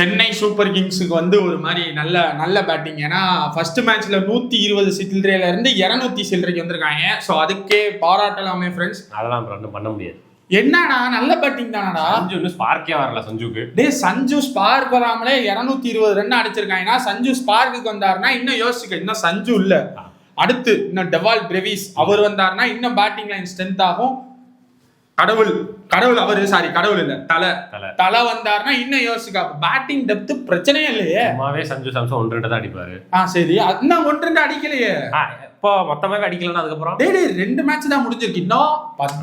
Chennai super கிங்ஸுக்கு வந்து ஒரு மாதிரி நல்ல நல்ல பேட்டிங். ஏன்னா ஃபர்ஸ்ட் மேட்ச்ல 120 சில்லறையில இருந்து 200 சில்லறைக்கு வந்திருக்காங்க. ஸோ அதுக்கே பாராட்டலாமே ஃப்ரெண்ட்ஸ். அதெல்லாம் ஒன்றும் பண்ண முடியாது. என்னடா நல்ல பேட்டிங் தானடா. சஞ்சு இன்னும் ஸ்பார்க்கே வரல சஞ்சுக்கு. சஞ்சு ஸ்பார்க் வராமலே 220 ரன் அடிச்சிருக்காங்கன்னா சஞ்சு ஸ்பார்க்கு வந்தாருன்னா இன்னும் யோசிக்க. இன்னும் சஞ்சு இல்ல, அடுத்து இன்னும் டெவால் பிரேவிஸ் அவர் வந்தாருன்னா இன்னும் பேட்டிங் லைன் ஸ்ட்ரென்த் ஆகும். கடவுள் அவரு கடவுள் இல்ல தலை வந்தாருன்னா இன்னும் யோசிக்க. பேட்டிங் டெப்த் பிரச்சனையே இல்லையே. சும்மாவே சஞ்சு சாம்சன் 1-2 தான் அடிப்பாரு. சரி, இன்னும் 1-2 அடிக்கலையே. இப்போ மொத்தமாவே அடிக்கலன்னா அதுக்கப்புறம் 2 மேட்ச் தான் முடிஞ்சிருக்கு. இன்னும்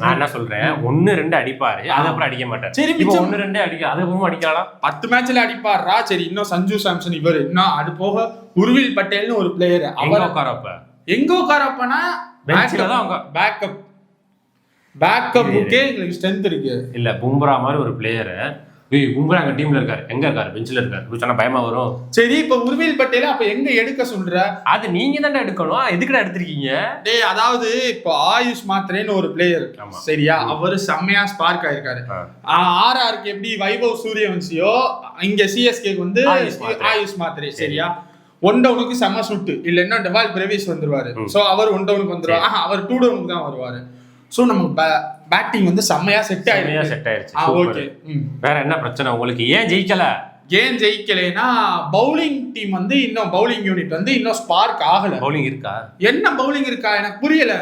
நான் என்ன சொல்றேன், 1-2 அடிப்பாரு, அதுக்கப்புறம் அடிக்க மாட்டாரு. சரி, இப்போ 1-2 அடிக்க அதுக்கப்புறம் அடிக்கலாம். 10 மேட்ச்ல அடிப்பாரா. சரி, இன்னும் சஞ்சு சாம்சன் இவரு, இன்னும் அது போக உர்வில் பட்டேல்னு ஒரு பிளேயர். எங்க உட்காரப்பனா பெஞ்ச்ல தான் அவங்க பேக்கப்புக்கே எங்களுக்கு ஸ்ட்ரென்த் இருக்கு. இல்ல பும்ரா மாதிரி ஒரு பிளேயர், பும்ரா எங்க டீம்ல இருக்காரு, எங்க இருக்காரு, பெஞ்ச்ல இருக்காரு சொன்னா பயமா வரும். சரி, இப்ப உர்வில் பட்டேல அப்ப எங்க எடுக்க சொல்ற? அது நீங்க தானே எடுக்கணும். எதுக்குடா எடுத்திருக்கீங்க? அதாவது இப்போ ஆயுஷ் மாத்ரேன்னு ஒரு பிளேயர், சரியா, அவரு செம்மையா ஸ்பார்க் ஆயிருக்காரு. ஆர்ஆருக்கு எப்படி வைபவ் சூரியவன்சியோ இங்க சிஎஸ்கேக்கு வந்து ஆயுஷ் மாத்ரே, சரியா. 1 டவுனுக்கு செம்ம சுட்டு இல்லைன்னா டெவால் பிரேவிஸ் வந்துருவாரு. சோ அவர் 1 டவுனுக்கு வந்துருவாரு, அவர் 2 டவுனுக்கு தான் வருவாரு. சோ நம்ம பேட்டிங் வந்து செம்மையா செட் ஆயிடுச்சு. ஓகே, வேற என்ன பிரச்சனை உங்களுக்கு? ஏன் ஜெயிக்கலைன்னா பவுலிங் டீம் வந்து இன்னும் பவுலிங் யூனிட் வந்து இன்னும் ஸ்பார்க் ஆகல. பவுலிங் இருக்கா? என்ன பவுலிங் இருக்கா எனக்கு புரியல.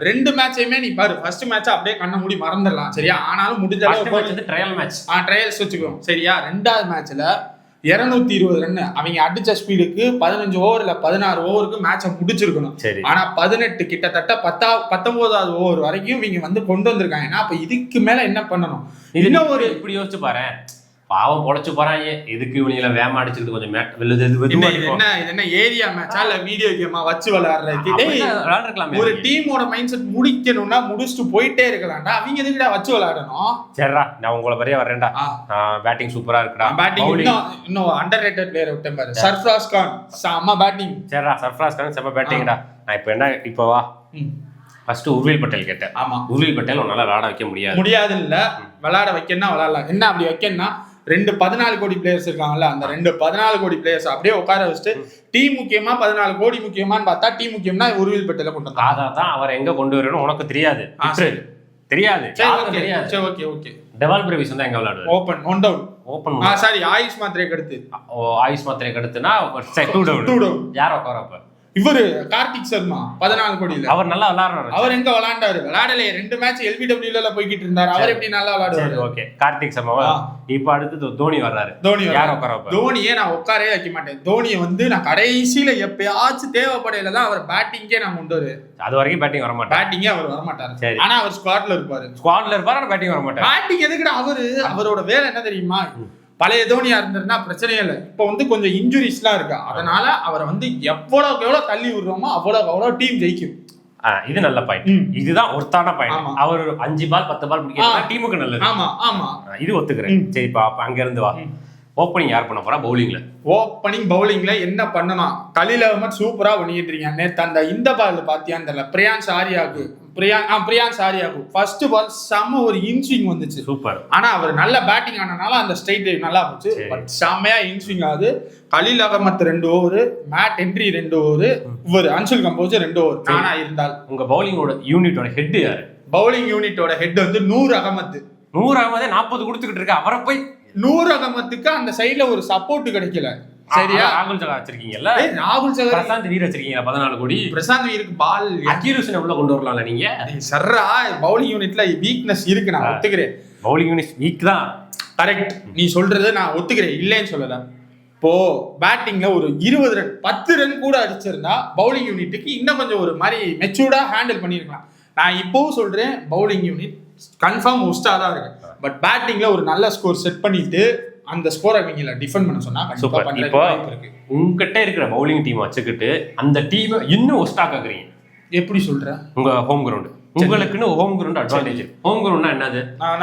2 மேட்சையுமே நீ பாரு, ஃபர்ஸ்ட் மேட்ச் அப்படியே கண்ண மூடி மறந்துடலாம், சரியா. ஆனாலும் முடிஞ்ச அளவுக்கு ட்ரையல் மேட்ச் ட்ரையல்ஸ் வச்சுக்கோம், சரியா. 2வது மேட்ச்ல 220 ரன் அவங்க அடிச்ச ஸ்பீடுக்கு 15 ஓவர்ல 16 ஓவருக்கு மேட்சை முடிச்சிருக்கணும். ஆனா 18 கிட்டத்தட்ட 19வது ஓவர் வரைக்கும் இவங்க வந்து கொண்டு வந்திருக்காங்கன்னா அப்ப இதுக்கு மேல என்ன பண்ணணும்? இன்னும் ஒரு இப்படி யோசிச்சு பாரு, பாவம் பொழைச்சு போறாங்க. எதுக்கு இவங்க வேமா அடிச்சுட்டு கொஞ்சம் என்ன ஏரியா மேட்சா இல்ல வீடியோ கேமா வச்சு விளையாடுறதுக்கு? ஒரு டீமோட மைண்ட் செட் முடிக்கணும்னா முடிச்சுட்டு போயிட்டே இருக்கலாம்டா. அவங்க எதுக்குடா வச்சு விளையாடணும்? சரிடா, நான் உங்களை வரைய வரேன்டா. பேட்டிங் சூப்பரா இருக்குடா. பேட்டிங் இன்னும் அண்டர் ரேட்டட் பிளேயர் விட்டேன் பாரு, சர்ஃப்ராஸ் கான் செம்ம பேட்டிங். சரிடா, சர்ஃப்ராஸ் கான் செம்ம பேட்டிங்டா. நான் இப்போ வா ஃபர்ஸ்ட் உர்வில் பட்டேல் கேட்டேன். ஆமா, உர்வில் பட்டேல் உன்னால விளையாட வைக்க முடியாது இல்ல, விளையாட வைக்கணும்னா விளையாடலாம். என்ன அப்படி வைக்கணும்னா 2 14 கோடி பிளேயர்ஸ் இருக்காங்கல்ல, அந்த 2 14 கோடி பிளேயர்ஸ் அப்படியே உட்கார வச்சுட்டு டீம் முக்கியமா 14 கோடி முக்கியமான்னு பார்த்தா டீம் முக்கியம்னா உர்வில் பட்டேல கொண்டு வந்தா. அதான் அவர் எங்க கொண்டு வரணும் உனக்கு தெரியாது. ஓகே. டெவால் பிரேவிஸ் வந்து எங்க விளையாடுவாரு? ஓபன் சாரி, ஆயுஷ் மாத்ரேக்கு அடுத்துனா 2 டவுன். யார் உட்காரப்ப? இவரு கார்த்திக் சர்மா 14 கோடியில அவர் நல்லா விளையாடுறாரு. அவர் எங்க விளையாண்டாரு? விளையாடலையே. 2 மேட்ச் LBWல போய்கிட்டு இருந்தாரு. அவர் எப்படி நல்லா விளையாடுவாரு? ஓகே, கார்த்திக் சர்மாவா. இப்ப அடுத்து தோனி வர்றாரு. யார் உட்காரப்ப? தோனியே நான் உட்காரவே வைக்க மாட்டேன். தோனியை வந்து நான் கடைசியில எப்பயாச்சும் தேவைப்படையில தான் அவர் பேட்டிங்கே நான் கொண்டு வருவேன். அது வரைக்கும் பேட்டிங் வர மாட்டார். பேட்டிங்கே அவர் வர மாட்டாரு. ஆனா அவர் ஸ்குவாட்ல இருப்பாரு. ஆனா பேட்டிங் வர மாட்டார். பேட்டிங் எதுக்குடா? அவரோட வேலை என்ன தெரியுமா? பழைய தோனியா இருந்திருந்தா பிரச்சனையே இல்லை. இப்போ வந்து கொஞ்சம் இன்ஜுரிஸ்லாம் இருக்கு. அதனால அவரை வந்து எவ்வளவு தள்ளி விடுறோமோ அவ்வளவு டீம் ஜெயிக்கும். இது நல்ல பாயிண்ட். இதுதான் ஒருத்தான பாயிண்ட். அவர் 5 பால் 10 பால் பிடிக்கிறது டீமுக்கு நல்லது. ஆமா, இது ஒத்துக்கிறேன். சரிப்பா, அங்க இருந்து வா. ஓப்பனிங் யார் பண்ண போறா? பவுலிங்ல என்ன பண்ணணும்? கலில் அஹ்மத் சூப்பரா பண்ணிட்டு இருக்கீங்க. நேத்து அந்த இந்த பால் பாத்தியான்னு தெரியல, பிரியான்ஸ் ஆரியாக்கு ஃபர்ஸ்ட் பால் செம்ம ஒரு இன்ஸ்விங் வந்துச்சு, சூப்பர். ஆனா அவர் நல்ல பேட்டிங் ஆனனால அந்த ஸ்ட்ரைட் டைவ் நல்லா போச்சு. பட் செம்மையா இன்ஸ்விங் ஆகுது. Khaleel Ahmed 2 over, Matt Henry 2 over, இவர் அன்சுல் கம்போஸ் 2 ஓவர். நானா இருந்தால் உங்க பவுலிங்கோட யூனிட்டோட ஹெட் யாரு? பவுலிங் யூனிட்டோட ஹெட் வந்து நூர் அகமத். 40 கொடுத்துக்கிட்டு இருக்கு. அவரை போய் நூர் அகமத்துக்கு அந்த சைடுல ஒரு சப்போர்ட் கிடைக்கல, சரியா. ராகுல் சகர் வச்சிருக்கீங்கல்ல? ராகுல் சகர், பிரசாந்த் வீர் வச்சிருக்கீங்க 14 கோடி. பிரசாந்த் வீருக்கு பால் அக்யூரேஷன் உள்ள கொண்டு வரலாம்ல நீங்க? சர்ரா பவுலிங் யூனிட்ல வீக்னஸ் இருக்கு, நான் ஒத்துக்கிறேன். பவுலிங் யூனிட் வீக் தான், கரெக்ட். நீ சொல்றது நான் ஒத்துக்கிறேன், இல்லைன்னு சொல்லல. இப்போ பேட்டிங்ல ஒரு 20 ரன் 10 ரன் கூட அடிச்சிருந்தா பவுலிங் யூனிட்டுக்கு இன்னும் கொஞ்சம் ஒரு மாதிரி மெச்சூர்டா ஹேண்டில் பண்ணிருக்கலாம். நான் இப்போவும் சொல்றேன், பவுலிங் யூனிட் கன்ஃபார்ம் ஒஸ்டா தான் இருக்கு. பட் பேட்டிங்ல ஒரு நல்ல ஸ்கோர் செட் பண்ணிட்டு அந்த ஸ்கோரை அவங்கள டிஃபெண்ட் பண்ண சொன்னா கண்டிப்பா பண்றதுக்கு வாய்ப்பு இருக்கு. உங்ககிட்ட இருக்கிற பவுலிங் டீம் வச்சுக்கிட்டு அந்த டீமை இன்னும் ஒஸ்டா ஆக்குறீங்க. எப்படி சொல்ற? உங்க ஹோம் கிரவுண்ட், உங்களுக்குன்னு ஹோம் கிரவுண்ட் அட்வான்டேஜ். ஹோம் கிரவுண்ட்னா என்னது?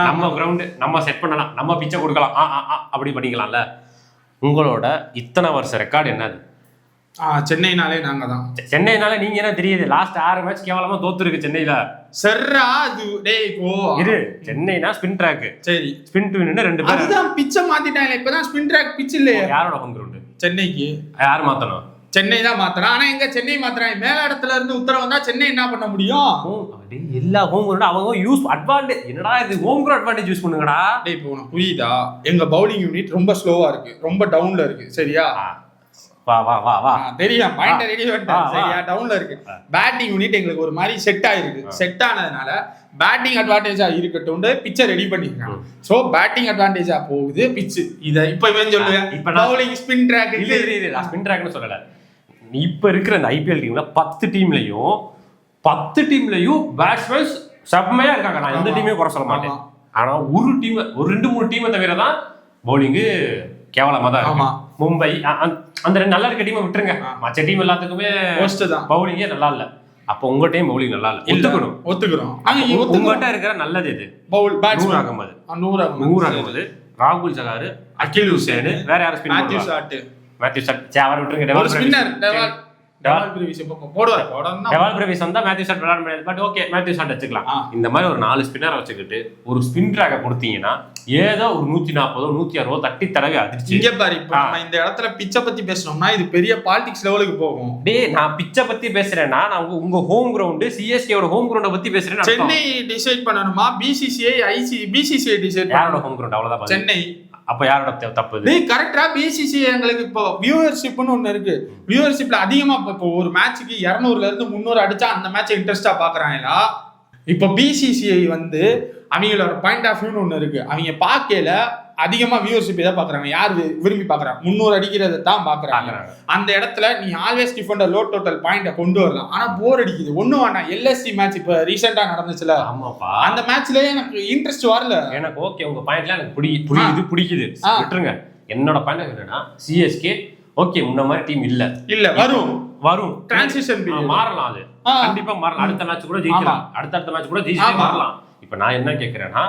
நம்ம கிரவுண்ட் நம்ம செட் பண்ணலாம், நம்ம பிச்சை கொடுக்கலாம், அப்படி பண்ணிக்கலாம்ல. உங்களோட இத்தனை வருஷ ரெக்கார்டு என்னது? சென்னைனாலே நாங்க தான். சென்னைனால நீங்க என்ன தெரியுது, லாஸ்ட் 6 மேட்ச் கேவலமா தோத்துருக்கு சென்னையில. சர்ரா அது டேய் இப்போ இரு, சென்னைனா ஸ்பின் ட்ராக். சரி, ஸ்பின் டு வின்னு 2 பேர். அதுதான் பிட்ச மாத்திட்டாங்க. இப்பதான் ஸ்பின் ட்ராக் பிட்ச் இல்லையா? யாரோட ஹோம் கிரவுண்ட்? சென்னைக்கு. யார் மாத்தணும்? சென்னை தான் மாத்துறான். ஆனா எங்க சென்னை மாத்துறாங்க? மேல இடத்துல இருந்து உத்தரவு வந்தா சென்னை என்ன பண்ண முடியும்? எல்லா ஹோம் கிரவுண்ட் அவங்க யூஸ் அட்வான்டேஜ். என்னடா இது ஹோம் கிரவுண்ட் அட்வான்டேஜ் யூஸ் பண்ணுங்கடா. டேய் இப்போ உனக்கு புரியுதா? எங்க பவுலிங் யூனிட் ரொம்ப ஸ்லோவா இருக்கு, ரொம்ப டவுன்ல இருக்கு. சரியா? வா வா வா வா தெரியும், பாயிண்ட் ரெடி பண்ணிட்டேன். சரியா? டவுன்ல இருக்கு. பேட்டிங் யூனிட் எங்களுக்கு ஒரு மாதிரி செட் ஆயிருக்கு. செட் ஆனதுனால பேட்டிங் அட்வான்டேஜா இருக்கட்டும் பிச்சர் ரெடி பண்ணிருக்காங்க. சோ பேட்டிங் அட்வான்டேஜா போகுது பிட்ச். இத இப்ப இவன் சொல்லுவேன், இப்ப பவுலிங் ஸ்பின் ட்ராக் இல்ல ஸ்பின் ட்ராக்னு சொல்லல. இப்ப இருக்கிற அந்த ஐபிஎல் டீம்ல 10 டீம்லயும் பேட்ஸ்மேன்ஸ் செம்மையா இருக்காங்க. நான் எந்த டீமே குறை சொல்ல மாட்டேன். ஆனா ஒரு டீம், ஒரு 2-3 டீமை தவிர தான் பவுலிங்கு கேவலமா தான் இருக்கு. மும்பை அந்த 2 நல்லா இருக்க டீமை விட்டுருங்க, மற்ற டீம் எல்லாத்துக்குமே பவுலிங்கே நல்லா இல்ல. அப்ப உங்க டீம் பவுலிங் நல்லா இல்ல, ஒத்துக்கிறோம். உங்ககிட்ட இருக்கிற நல்லது இது நூர் அகமது, ராகுல் சகார், அகில் ஹுசேன், வேற யாரும் ஸ்பின் மேத்யூ ஷாட் அவர் விட்டுருங்க. டெவால் பிரவிஸ் வந்தா மேத்யூ ஷாட் விளையாட முடியாது. பட் ஓகே, மேத்யூ ஷாட் வச்சுக்கலாம். இந்த மாதிரி ஒரு 4 ஸ்பின்னரை வச்சுக்கிட்டு ஒரு ஸ்பின் ட்ராக்கை கொடுத்தீங்கன்னா ஏதோ ஒரு 140 160 தட்டி தடவை அதிர்ச்சி. இங்க பாரு, இப்ப நம்ம இந்த இடத்துல பிச்சை பத்தி பேசணும்னா இது பெரிய பாலிடிக்ஸ் லெவலுக்கு போகும். நான் பிச்சை பத்தி பேசுறேன்னா நான் உங்க ஹோம் கிரவுண்ட் சிஎஸ்கேவோட ஹோம் கிரவுண்ட பத்தி பேசுறேன். சென்னை டிசைட் பண்ணணுமா? பிசிசிஐ டிசைட் யாரோட ஹோம் கிரவுண்ட்? அவ்வளவுதான் சென்னை. அப்ப யாரோட தப்பு? கரெக்டா பிசிசிஐ எங்களுக்கு இப்போ வியூவர்ஷிப்னு ஒண்ணு இருக்கு. வியூவர்ஷிப்ல அதிகமா இப்போ ஒரு மேட்சுக்கு 200ல இருந்து 300 அடிச்சா அந்த மேட்சை இன்ட்ரெஸ்டா பாக்குறாங்களா? இப்போ பிசிசிஐ வந்து அவங்களோட பாயிண்ட் ஆஃப் வியூன்னு ஒண்ணு இருக்கு. அவங்க பார்க்கல அதிகமா வியூவர்ஷிப் எதை பாக்குறாங்க, யார் விரும்பி பாக்குறாங்க? 300 அடிக்கிறத தான் பாக்குறாங்க. அந்த இடத்துல நீ ஆல்வேஸ் டிஃபெண்டர் லோ டோட்டல் பாயிண்ட கொண்டு வரலாம். ஆனா போர் அடிக்குது. ஒண்ணும் வேண்டாம். எல்எஸ்சி மேட்ச் இப்ப ரீசெண்டா நடந்துச்சுல, அந்த மேட்ச்ல எனக்கு இன்ட்ரெஸ்ட் வரல. எனக்கு ஓகே, உங்க பாயிண்ட்ல எனக்கு பிடிக்குது விட்டுருங்க. என்னோட பாயிண்ட் என்னன்னா, சிஎஸ்கே ஓகே முன்ன மாதிரி டீம் இல்ல வரும் டிரான்சிஷன் பீரியட் மாறலாம். அது கண்டிப்பா மாறலாம். அடுத்த மேட்ச் கூட ஜெயிக்கலாம், அடுத்த மேட்ச் கூட ஜெயிச்சே மாறலாம். இப்ப நான் என்ன கேக்குறேன்னா,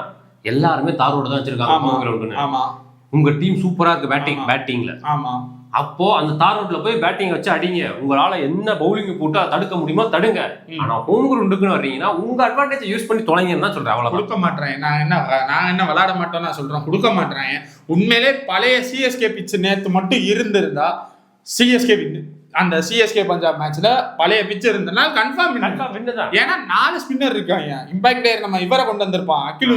எல்லாருமே தாரோட தான் வச்சிருக்காங்க. உங்க டீம் சூப்பரா இருக்கு பேட்டிங்ல. அப்போ அந்த தாரோட்ல போய் பேட்டிங் வச்சு அடிங்க. உங்களால என்ன பவுலிங் போட்டு தடுக்க முடியுமோ தடுங்க. ஆனா ஹோம் கிரவுண்டுக்குன்னு வர்றீங்கன்னா உங்க அட்வான்டேஜ் யூஸ் பண்ணி தொலைங்கன்னு தான் சொல்றேன். அவ்வளவு கொடுக்க மாட்டேன். நான் என்ன விளையாட மாட்டோம் நான் சொல்றேன், கொடுக்க மாட்டேன். உண்மையிலே பழைய சிஎஸ்கே பிட்ச் நேத்து மட்டும் இருந்திருந்தா சிஎஸ்கே வின்னு. அந்த சிஎஸ்கே பஞ்சாப் மேட்ச்ல பழைய பிட்ச் இருந்ததுனால கன்ஃபார்ம் வின்னு தான். ஏன்னா 4 ஸ்பின்னர் இருக்காங்க. இம்பாக்ட் பிளேயர் நம்ம இவரை கொண்டு வந்திருப்பான். அகில்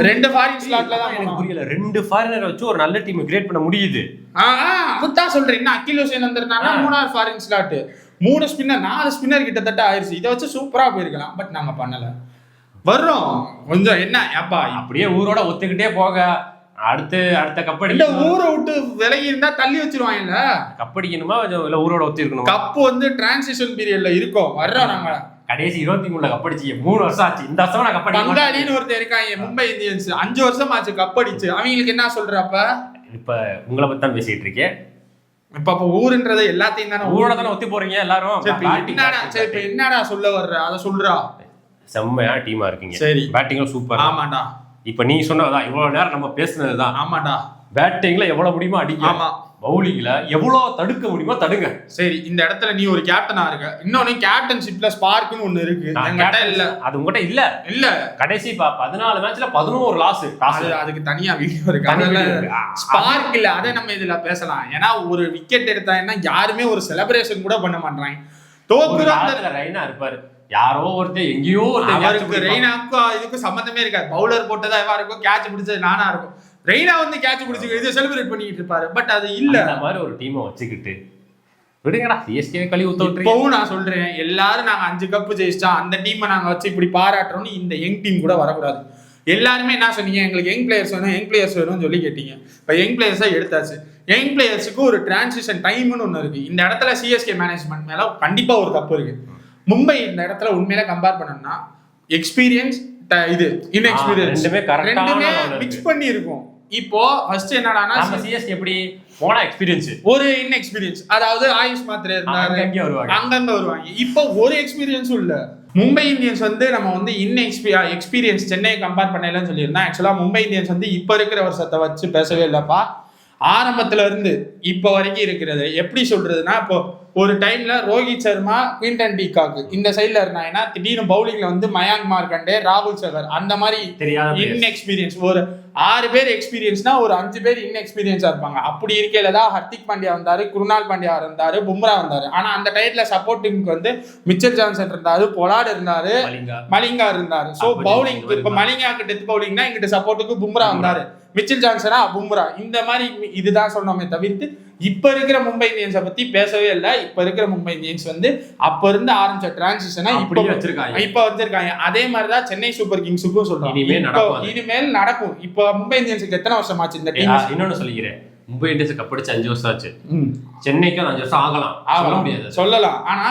2 ஃபாரின் ஸ்லாட்ல தான். எனக்கு புரியல, 2 ஃபாரினர் வச்சு ஒரு நல்ல டீம் கிரியேட் பண்ண முடியுது. அதுதான் சொல்றேன். என்ன அகில் ஹுசேன் வந்திருந்தாங்கன்னா 3வது ஃபாரின் ஸ்லாட், 3 ஸ்பின்னர், 4 ஸ்பின்னர் கிட்டத்தட்ட ஆயிருச்சு. இதை வச்சு சூப்பரா போயிருக்கலாம். பட் நாங்க பண்ணல. வர்றோம் கொஞ்சம் என்ன ஏப்பா அப்படியே ஊரோட ஒத்துக்கிட்டே போக. அடுத்த கப்படி ஊரை விட்டு விலகி இருந்தா தள்ளி வச்சிருவாங்கல்ல. கப்படிக்கணுமா இல்ல ஊரோட ஒத்தி இருக்கணும்? கப்பு வந்து டிரான்சிஷன் பீரியட்ல இருக்கும். வர்றோம் நாங்க கடைசி 23 கப்படிச்சு 3 வருஷம் ஆச்சு. இந்த வருஷம் நான் கப்படி பங்காளின்னு ஒருத்தர் இருக்காங்க, மும்பை இந்தியன்ஸ் 5 வருஷம் ஆச்சு கப்படிச்சு. அவங்களுக்கு என்ன சொல்றப்ப இப்ப உங்களை பத்தி தான் பேசிட்டு இருக்கேன். இப்ப ஊருன்றது எல்லாத்தையும் தானே ஊரோட தானே ஒத்தி போறீங்க எல்லாரும். இப்ப என்னடா சொல்ல வர்ற அதை சொல்றா. செம்மையா டீமா இருக்கீங்க. சரி, பேட்டிங்ல சூப்பர். ஆமாடா. இப்ப நீ சொன்னதான் இவ்வளவு நேரம் நம்ம பேசுனதுதான். ஆமாடா. பேட்டிங்ல எவ்வளவு முடியுமோ அடிங்க. ஆமா. பவுலிங்ல எவ்வளவு தடுக்க முடியுமோ தடுங்க. சரி, இந்த இடத்துல நீ ஒரு கேப்டனா இருக்க. இன்னொன்னு கேப்டன்ஷிப்ல ஸ்பார்க்னு ஒண்ணு இருக்கு. என்கிட்ட இல்ல. அது உங்ககிட்ட இல்ல. கடைசி 14 மேட்ச்ல 11 லாஸ். அதுக்கு தனியா வீடியோ இருக்கு. அதனால ஸ்பார்க் இல்ல, அதை நம்ம இதுல பேசலாம். ஏன்னா ஒரு விக்கெட் எடுத்தாங்கன்னா யாருமே ஒரு செலிப்ரேஷன் கூட பண்ண மாட்டாங்க. தோக்குறாங்க ரைனா இருப்பாரு, யாரோ ஒருத்தர் எங்கேயோ ஒருத்தர். ரெய்னாக்கும் இதுக்கும் சம்பந்தமே இருக்காது. பவுலர் போட்டதா எவா இருக்கும், கேட்ச் பிடிச்சது நானா இருக்கும். ரெய்னா வந்து கேட்ச் பிடிச்சி செலிப்ரேட் பண்ணிட்டு இருப்பாரு. பட் அது இல்ல. அந்த மாதிரி ஒரு டீமை வச்சுக்கிட்டு விடுங்கடா. சிஎஸ்கே கழி ஊத்த விட்டுறீங்க. இப்பவும் நான் சொல்றேன், எல்லாரும் நாங்க 5 கப்பு ஜெயிச்சா அந்த டீமை நாங்க வச்சு இப்படி பாராட்டுறோம்னு இந்த யங் டீம் கூட வரக்கூடாது. எல்லாருமே என்ன சொன்னீங்க, எங்களுக்கு யங் பிளேயர்ஸ் வேணும்னு சொல்லி கேட்டீங்க. இப்போ யங் பிளேயர்ஸா எடுத்தாச்சு. யங் பிளேயர்ஸுக்கு ஒரு டிரான்சிஷன் டைம்னு ஒன்று இருக்கு. இந்த இடத்துல சிஎஸ்கே மேனேஜ்மெண்ட் மேல கண்டிப்பா ஒரு தப்பு இருக்கு. மும்பை இந்த இடத்துல உண்மையில கம்பேர் பண்ணணும்னா எக்ஸ்பீரியன்ஸ் இது இன்எக்ஸ்பீரியன்ஸ் ரெண்டுமே மிக்ஸ் பண்ணி இருக்கும். இப்போ ஃபர்ஸ்ட் என்னடானா சிஎஸ்கே எப்படி போனா எக்ஸ்பீரியன்ஸ், ஒரு இன்எக்ஸ்பீரியன்ஸ். அதாவது ஆயுஷ் மாத்ரே இருந்தாரு, அங்கங்க வருவாங்க. இப்போ ஒரு எக்ஸ்பீரியன்ஸும் இல்ல. மும்பை இந்தியன்ஸ் வந்து நம்ம வந்து எக்ஸ்பீரியன்ஸ் சென்னை கம்பேர் பண்ணலன்னு சொல்லியிருந்தா, ஆக்சுவலா மும்பை இந்தியன்ஸ் வந்து இப்ப இருக்கிற வருஷத்தை வச்சு பேசவே இல்லப்பா. ஆரம்பத்துல இருந்து இப்ப வரைக்கும் இருக்கிறது எப்படி சொல்றதுன்னா, இப்போ ஒரு டைம்ல Rohit Sharma, Quinton de Kock இந்த சைட்ல இருந்தாங்கன்னா திடீர்னு பவுலிங்ல வந்து மயாங்க் மார்க்கண்டே, ராகுல் சகர் அந்த மாதிரி இன்எக்ஸ்பீரியன்ஸ், ஒரு 6 பேர் எக்ஸ்பீரியன்ஸ்னா ஒரு 5 பேர் இன்எக்ஸ்பீரியன்ஸா இருப்பாங்க. அப்படி இருக்கையில தான் ஹர்திக் பாண்டியா வந்தாரு, குருணால் பாண்டியா இருந்தாரு, பும்ரா வந்தாரு. ஆனா அந்த டைட்ல சப்போர்ட்டிங்க்கு வந்து மிச்சல் ஜான்சன் இருந்தாரு, பொலார்ட் இருந்தாரு, மலிங்கா இருந்தாரு. சோ பவுலிங் இப்ப மலிங்காக்கு டெத் பவுலிங்னா இங்கிட்ட சப்போர்ட்டுக்கு பும்ரா வந்தாரு, மிச்சல் ஜான்சனா பும்ரா. இந்த மாதிரி இதுதான் சொன்னோமே தவிர்த்து இப்ப இருக்கிற மும்பை இந்தியன்ஸை பத்தி பேசவே இல்லை. இப்ப இருக்கிற மும்பை இந்தியன்ஸ் வந்து அப்ப இருந்து ஆரம்பிச்ச டிரான்சிஷனை இப்ப வச்சிருக்காங்க. அதே மாதிரிதான் சென்னை சூப்பர் கிங்ஸுக்கும் சொல்றாங்க, இனிமேல் நடக்கும். இப்ப மும்பை இந்தியன்ஸுக்கு எத்தனை வருஷம் ஆச்சு இந்த டீம்? இன்னொன்னு சொல்லிக்கிறேன், மும்பை இந்தியன்ஸ் கப்படிச்சு 5 வருஷம் ஆச்சு, சென்னைக்கும் 5 வருஷம் ஆகலாம் சொல்லலாம். ஆனா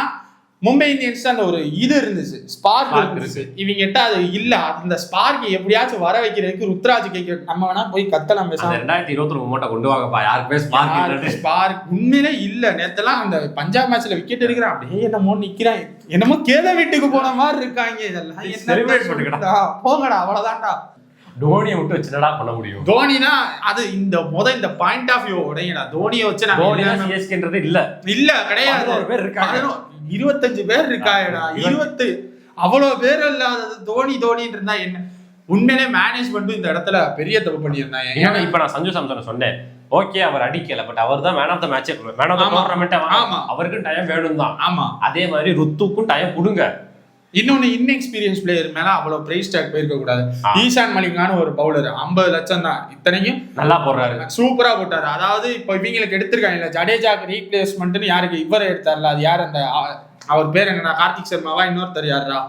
மும்பை இந்தியன்ஸ் அந்த ஒரு இது இருந்துச்சு, ஸ்பார்க் இருந்துச்சு. இவங்க கிட்ட அது இல்ல. அந்த ஸ்பார்க் எப்படியாச்சும் வர வைக்கிறதுக்கு ருத்ராஜ் கேட்க நம்ம வேணா போய் கத்தலாம். 2023 மூமெண்ட்டை கொண்டு வாங்கப்பா, யாருக்குமே ஸ்பார்க் உண்மையிலே இல்ல. நேத்தெல்லாம் அந்த பஞ்சாப் மேட்ச்ல விக்கெட் எடுக்கிறான், அப்படியே என்னமோ நிக்கிறான், என்னமோ கேத வீட்டுக்கு போன மாதிரி இருக்காங்க. இதெல்லாம் போங்கடா, அவ்வளவுதான்டா. தோனியை விட்டு வச்சு என்னடா பண்ண முடியும்? தோனினா அது இந்த பாயிண்ட் ஆஃப் வியூ உடையடா. தோனியை வச்சு சிஎஸ்கேன்றது இல்ல கிடையாது. 25 பேர் இருக்காயடா, 20 அவ்வளவு பேர் இல்லாதது தோனின்னு இருந்தா என்ன? உண்மையிலே மேனேஜ்மெண்ட்டும் இந்த இடத்துல பெரிய தப்பு பண்ணியிருந்தாங்க. ஏன்னா இப்ப நான் சஞ்சு சாம்சனை சொன்னேன், ஓகே அவர் அடிக்கல, பட் அவர் தான் man of the match, man of the tournament. ஆமா, அவருக்கும் டைம் வேணும் தான். ஆமா, அதே மாதிரி ருத்துக்கும் டைம் கொடுங்க. இன்னொன்னு இன்எக்ஸ்பீரியன்ஸ் பிளேயர் மேல அவ்வளவு பிரைஸ் டாக் போயிருக்க கூடாது. ஈசான் மலிங்கான ஒரு பவுலர் 50 லட்சம் தான், இத்தனைக்கும் நல்லா போடுறாரு, சூப்பரா போட்டாரு. அதாவது இப்ப இவங்களுக்கு எடுத்திருக்காங்க ஜடேஜாக்கு ரீப்ளேஸ்மெண்ட்னு யாருக்கு இவரை எடுத்தார்ல, அது யார்? அந்த அவர் பேர் என்னடா, கார்த்திக் சர்மாவா? இன்னொருத்தர் யாரா?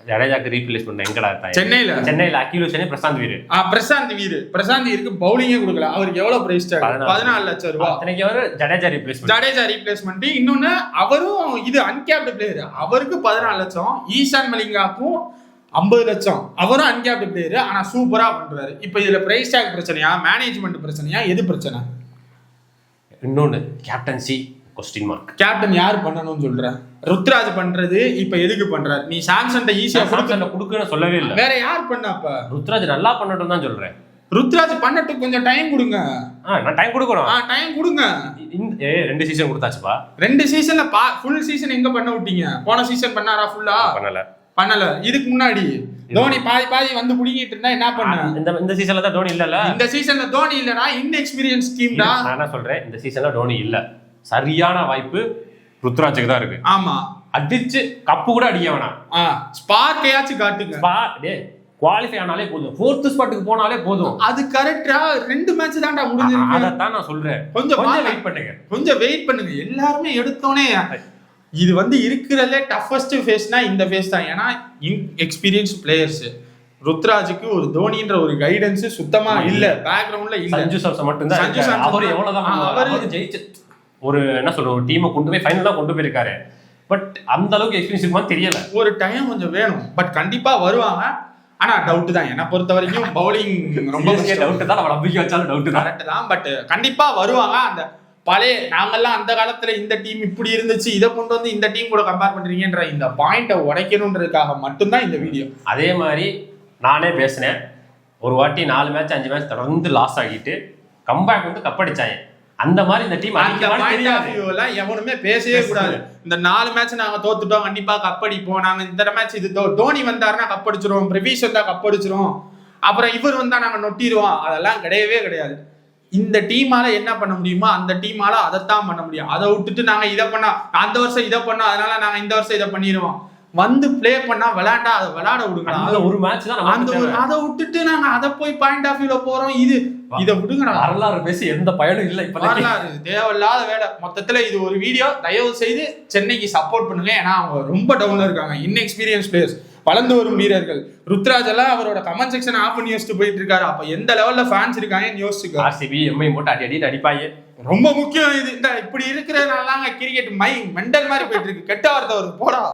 ஜடேஜாக்கு ரீப்ளேஸ்மெண்ட் எங்கடா? சென்னையில அக்யூலேஷனே பிரசாந்த் வீருக்கு பவுலிங்கே கொடுக்கல. அவருக்கு எவ்வளவு பிரைஸ் டாக்? 14 லட்சம் ரூபாய். அன்னைக்கு அவர் ஜடேஜா ரீப்ளேஸ்மெண்ட். இன்னொன்னு அவரும் இது அன்கேப்டு பிளேயர், அவருக்கு 14 லட்சம். ஈசான் மலிங்காக்கும் 50 லட்சம், அவரும் அன்கேப்டு பிளேயர். ஆனா சூப்பரா பண்றாரு. இப்ப இதுல பிரைஸ் டாக் பிரச்சனையா, மேனேஜ்மெண்ட் பிரச்சனையா, எது பிரச்சனை? இன்னொன்னு கேப்டன்சி கொஸ்டின் மார்க். கேப்டன் யார் பண்ணணும்னு சொல்ற? ருத்ராஜ் பண்றது இப்ப எதுக்கு பண்றாரு? நீ சாம்சன் ஈஸியா கொடுக்குன்னு சொல்லவே இல்லை. வேற யார் பண்ண? அப்ப ருத்ராஜ் நல்லா பண்ணட்டும் தான் சொல்றேன். ருத்ராஜ் பண்ணட்டும், கொஞ்சம் டைம் கொடுங்க. நான் டைம் கொடுக்கணும். டைம் கொடுங்க. 2 சீசன் கொடுத்தாச்சுப்பா. 2 சீசன்ல ஃபுல் சீசன் எங்க பண்ண விட்டீங்க? போன சீசன் பண்ணாரா? ஃபுல்லா பண்ணல. இதுக்கு முன்னாடி தோனி பாதி வந்து புடிங்கிட்டு இருந்தா என்ன பண்ண? இந்த சீசன்ல தான் தோனி இல்லல. இந்த சீசன்ல தோனி இல்லடா, இன்எக்ஸ்பீரியன்ஸ் டீம் தான். நான் என்ன சொல்றேன், இந்த சீசன்ல தோனி இல்ல. சரியான வாய்ப்பு ருத்ராஜுக்கு தான் இருக்கு. ஆமா, அடிச்சு கப்பு கூட அடிக்க வேணாம், ஸ்பார்க்கையாச்சும் காட்டுங்க. குவாலிஃபை ஆனாலே போதும், 4th ஸ்பாட்டுக்கு போனாலே போதும். அது கரெக்டா 2 மேட்ச் தான்டா முடிஞ்சிருக்கு. அதான் நான் சொல்றேன், கொஞ்சம் வெயிட் பண்ணுங்க. எல்லாருமே எடுத்தோனே இது வந்து இருக்கிறதுல டஃபஸ்ட் ஃபேஸ்னா இந்த ஃபேஸ் தான். ஏன்னா எக்ஸ்பீரியன்ஸ் பிளேயர்ஸ். ருத்ராஜுக்கு ஒரு தோனின்ற ஒரு கைடன்ஸ் சுத்தமா இல்ல, பேக்ரவுண்ட்ல இல்ல. சஞ்சு சாம்சன் மட்டும் தான். அவர் எவ்வளவுதான் அவர் ஜெயிச்சு ஒரு என்ன சொல்ற ஒரு டீமை கொண்டு போய் ஃபைனல் தான் கொண்டு போயிருக்காரு. பட் அந்த அளவுக்கு எக்ஸ்பீரியன்ஸ் இருக்குமா தெரியல. ஒரு டைம் கொஞ்சம் வேணும், பட் கண்டிப்பா வருவாங்க. ஆனா டவுட் தான், என்ன பொறுத்த வரைக்கும் பவுலிங் ரொம்ப டவுட் தான். நம்ம நம்பிக்கை வச்சாலும் டவுட் தான், கரெக்ட் தான். பட் கண்டிப்பா வருவாங்க. அந்த பழைய நாங்கெல்லாம் அந்த காலத்துல இந்த டீம் இப்படி இருந்துச்சு, இதை கொண்டு வந்து இந்த டீம் கூட கம்பேர் பண்றீங்கன்ற இந்த பாயிண்ட்டை உடைக்கணுன்றதுக்காக மட்டும்தான் இந்த வீடியோ. அதே மாதிரி நானே பேசினேன், ஒரு வாட்டி 4 மேட்ச் 5 மேட்ச் தொடர்ந்து லாஸ் ஆகிட்டு கம்பேக் வந்து கப்படிச்சாங்க. அந்த மாதிரி இந்த டீம் எவனுமே பேசவே கூடாது. இந்த 4 மேட்ச் நாங்க தோத்துட்டோம், கண்டிப்பா கப்படிப்போம். நாங்க இந்த மேட்ச் இது தோனி வந்தாருன்னா கப்படிச்சிருவோம், பிரவீஷ் வந்தா கப்படிச்சிரும், அப்புறம் இவர் வந்தா நாங்க நொட்டிடுவோம். அதெல்லாம் கிடையவே கிடையாது. இந்த டீமால என்ன பண்ண முடியுமோ அந்த டீமால அதைத்தான் பண்ண முடியும். அதை விட்டுட்டு நாங்க இதை பண்ணா அந்த வருஷம் இதை பண்ணோம், அதனால நாங்க இந்த வருஷம் இதை பண்ணிடுவோம். வந்து பிளே பண்ணா விளையாண்டா அதை விளையாட விடுங்க. ஒரு மேட்ச் தான் அதை விட்டுட்டு நாங்க அதை போய் பாயிண்ட் ஆஃப் வியூல போறோம். இதை விடுங்க. வரலாறு பேசி எந்த பயனும் இல்லை. இப்ப வரலாறு தேவையில்லாத வேலை. மொத்தத்துல இது ஒரு வீடியோ. தயவு செய்து சென்னைக்கு சப்போர்ட் பண்ணுங்க. ஏன்னா அவங்க ரொம்ப டவுன்ல இருக்காங்க. இன்எக்ஸ்பீரியன்ஸ் பிளேயர்ஸ், வளர்ந்து வரும் வீரர்கள். ருத்ராஜ் எல்லாம் அவரோட கமெண்ட் செக்ஷன் ஆஃப் பண்ணி யோசிச்சுட்டு போயிட்டு இருக்காரு. அப்ப எந்த லெவல்ல ஃபேன்ஸ் இருக்காங்கன்னு யோசிச்சுக்கோ. ஆர்சிபி எம்ஐ போட்டு அடி அடிப்பாங்க. ரொம்ப முக்கியம் இது. இந்த இப்படி இருக்கிறதுனால கிரிக்கெட் மெண்டல் மாதிரி போயிட்டு இருக்கு. கெட்ட வார்த்தை ஒரு போடா.